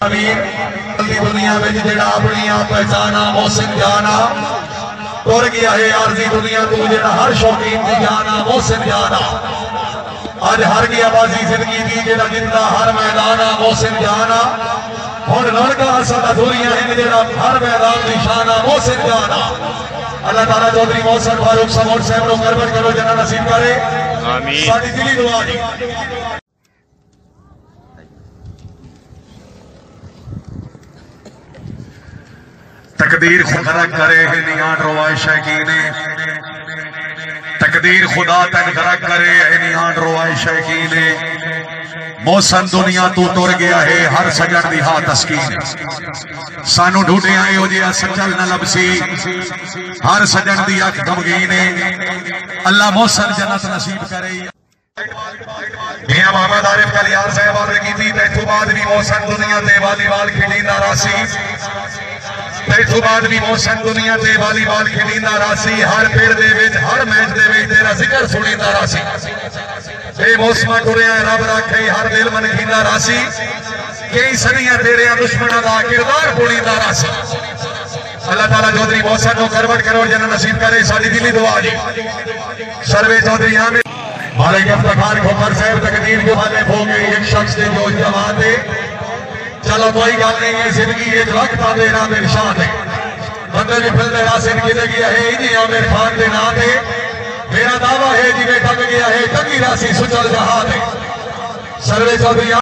दुनिया में जेड़ा अपनी पहचाना मोहसिन जाना तुर गया है आरजी दुनिया तू जेड़ा हर शौकीन की जाना मोहसिन जाना अज हर गया बाजी जिंदगी की जेड़ा जिंदा हर मैदाना मोहसिन जाना हुण लड़का हसन अधूरियां हैं जेड़ा हर मैदान की शाना मोहसिन जाना। अल्लाह ताला चौधरी मोहसिन फारूक समोट साहब को करबत करो जना नसीब करे आमीन। साडी दिली दुआ जी। तकदीर खुदा करे है निहान रोवाए शैकीने तकदीर खुदा तन खरा करे है निहान रोवाए शैकीने मौसम दुनिया तू तुर गया है हर सजन दी हा तस्कीन सानू ढूंढे आए हो जिया सचल न लबसी हर सजन दी अख गमगीने अल्लाह मौसम जन्नत नसीब करे। मियां मोहम्मद आरिफ कलियार साहब और की तैथू बाद भी मौसम दुनिया ते वालीबाल खेलींदा रासी तैथू बाद भी मौसम दुनिया ते वालीबाल खेलींदा रासी हर पेड़ दे विच हर मैच दे विच तेरा जिक्र सुनींदा रासी ए मौसम टुरिया रब रखे हर दिल मन खींदा रासी कई सदियां तेरे दुश्मनों का किरदार पुलींदा रासी। अल्लाह ताला चौधरी मौसम को करवट करो जना नसीब करे साडी दिली दुआ जी। सर्वे चौधरी आमिर मालिक इफ्तिखार खोमर साहब तकदीर के वाले हो गए एक शख्स ने जो जमात है चलो कोई गल नहीं है जिंदगी एक वक्त आवे ना मेरे शान है बंदे भी फिरते रासिन जिंदगी है इन्हीं आमिर खान के नाम है मेरा दावा है जिन्हें टक गया है टकी राशि सुचल जहां है सर्वे चौधरी